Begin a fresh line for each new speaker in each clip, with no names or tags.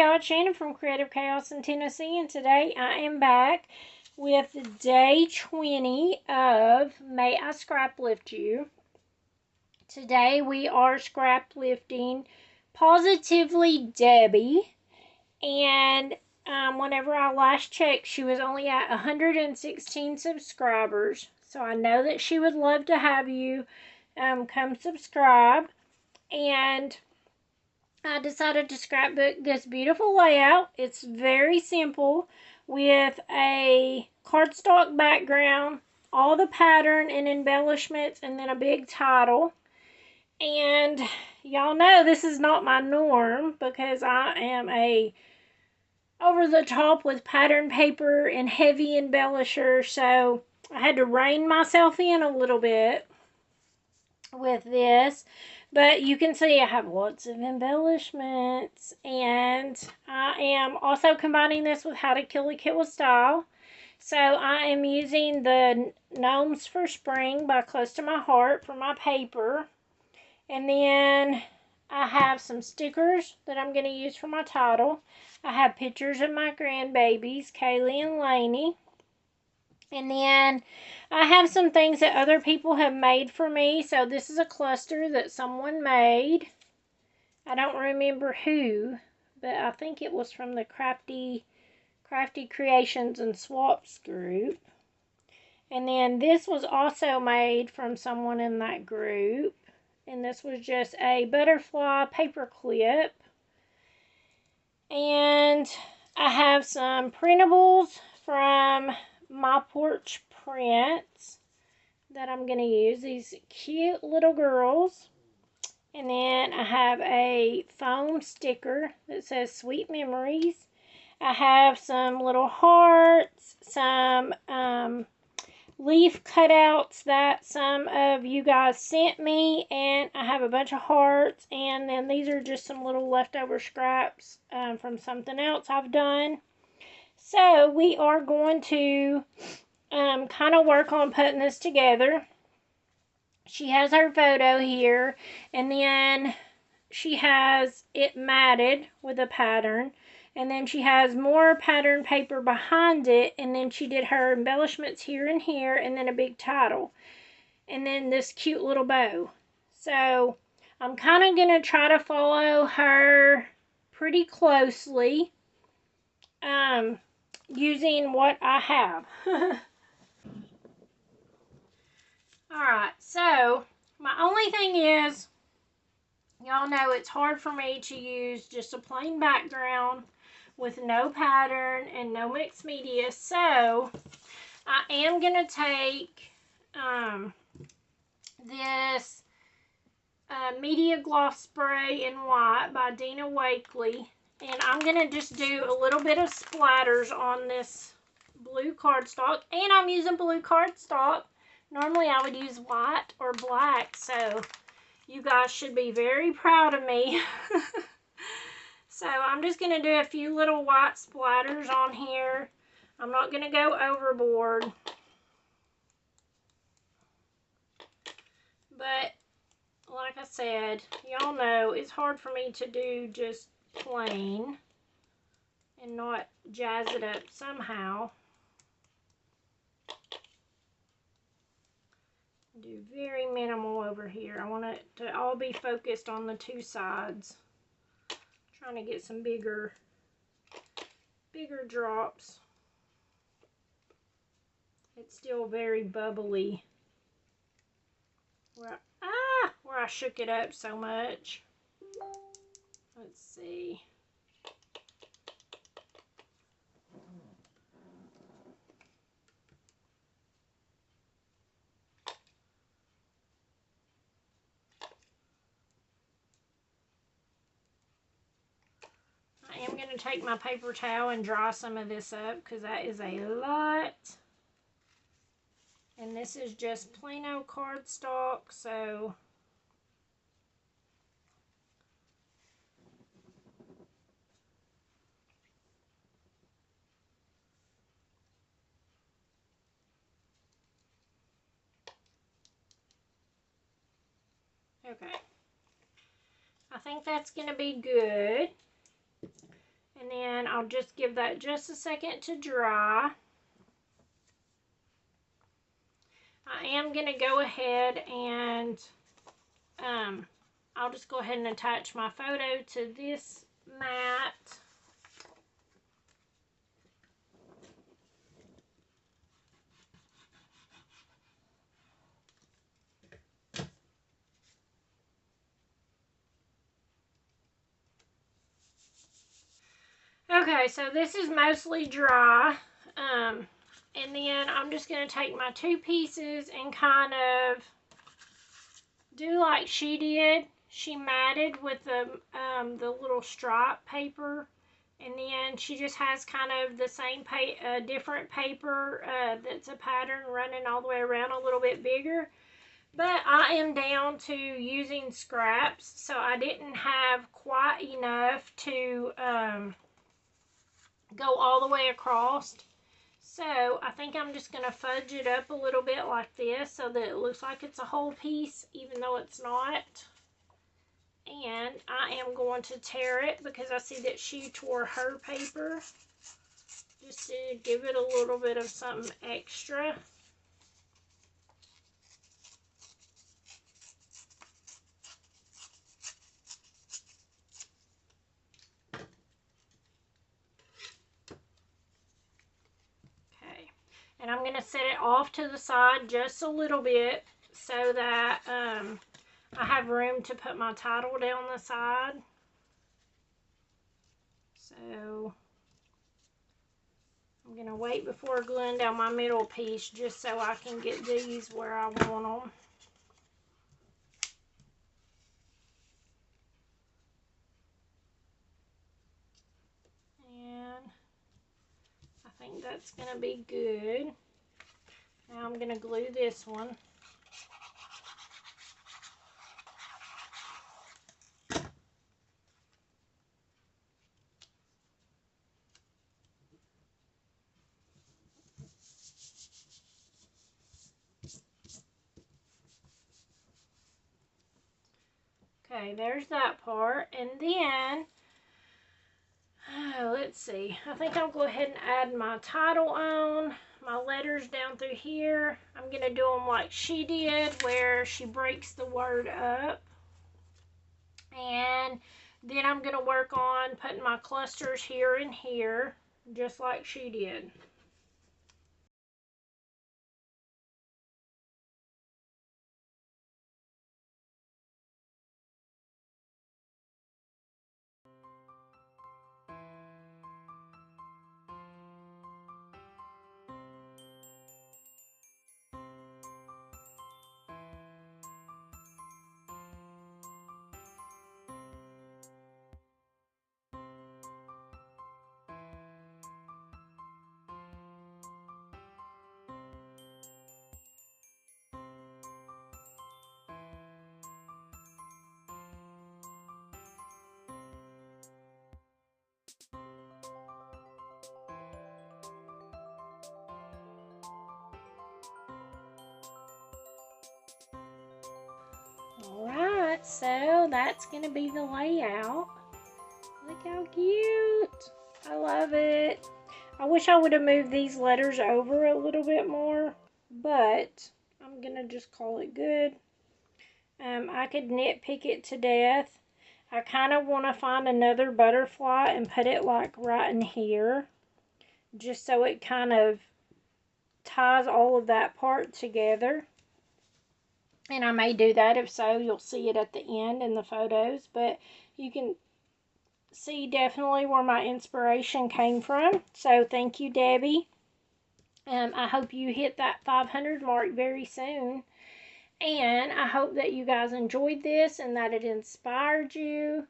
y'all, it's Shannon from Creative Chaos in Tennessee, and today I am back with day 20 of May I Scraplift You. Today we are scrap lifting Positively Debbie, and whenever I last checked, she was only at 116 subscribers, so I know that she would love to have you come subscribe. And I decided to scrapbook this beautiful layout. It's very simple with a cardstock background, all the pattern and embellishments, and then a big title. And y'all know this is not my norm because I am a over the top with pattern paper and heavy embellisher, so I had to rein myself in a little bit with this. But you can see I have lots of embellishments, and I am also combining this with How to Kill a Kit with Style. So I am using the Gnomes for Spring by Close to My Heart for my paper. And then I have some stickers that I'm going to use for my title. I have pictures of my grandbabies, Kaylee and Lainey. And then I have some things that other people have made for me. So this is a cluster that someone made. I don't remember who, but I think it was from the Crafty Creations and Swaps group. And then this was also made from someone in that group. And this was just a butterfly paper clip. And I have some printables from My Porch Prints that I'm going to use. These cute little girls. And then I have a foam sticker that says Sweet Memories. I have some little hearts, some leaf cutouts that some of you guys sent me, and I have a bunch of hearts, and then these are just some little leftover scraps from something else I've done. So we are going to kind of work on putting this together. She has her photo here, and then she has it matted with a pattern, and then she has more pattern paper behind it, and then she did her embellishments here and here, and then a big title, and then this cute little bow. So I'm kind of going to try to follow her pretty closely using what I have. Alright, so my only thing is, y'all know it's hard for me to use just a plain background with no pattern and no mixed media. So I am going to take this Media Gloss Spray in White by Dina Wakley. And I'm going to just do a little bit of splatters on this blue cardstock. And I'm using blue cardstock. Normally I would use white or black, so you guys should be very proud of me. So I'm just going to do a few little white splatters on here. I'm not going to go overboard. But like I said, y'all know it's hard for me to do just plain and not jazz it up somehow. Do very minimal over here. I want it to all be focused on the two sides. Trying to get some bigger drops. It's still very bubbly where I shook it up so much. Let's see. I am going to take my paper towel and dry some of this up because that is a lot. And this is just plain old cardstock, so okay. I think that's going to be good. And then I'll just give that just a second to dry. I am going to go ahead and I'll just go ahead and attach my photo to this mat. Okay, so this is mostly dry. And then I'm just going to take my 2 pieces and kind of do like she did. She matted with the little stripe paper. And then she just has kind of the same different paper that's a pattern running all the way around, a little bit bigger. But I am down to using scraps, so I didn't have quite enough to go all the way across. So I think I'm just going to fudge it up a little bit like this so that it looks like it's a whole piece, even though it's not. And I am going to tear it because I see that she tore her paper, just to give it a little bit of something extra. Okay, and I'm going to set it off to the side just a little bit so that I have room to put my title down the side. So I'm going to wait before gluing down my middle piece just so I can get these where I want them. And I think that's going to be good. Now I'm going to glue this one. Okay, there's that part. And then, let's see. I think I'll go ahead and add my title on, my letters down through here. I'm going to do them like she did, where she breaks the word up. And then I'm going to work on putting my clusters here and here, just like she did. Alright, so that's going to be the layout. Look how cute. I love it. I wish I would have moved these letters over a little bit more, but I'm going to just call it good. I could nitpick it to death. I kind of want to find another butterfly and put it like right in here, just so it kind of ties all of that part together. And I may do that. If so, you'll see it at the end in the photos. But you can see definitely where my inspiration came from. So thank you, Debbie. I hope you hit that 500 mark very soon. And I hope that you guys enjoyed this and that it inspired you.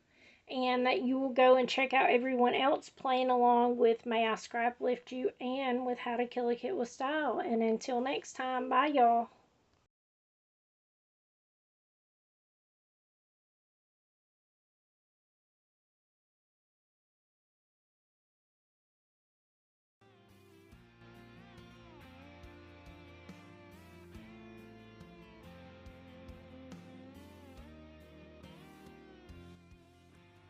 And that you will go and check out everyone else playing along with May I Scraplift You and with How to Kill a Kit with Style. And until next time, bye y'all.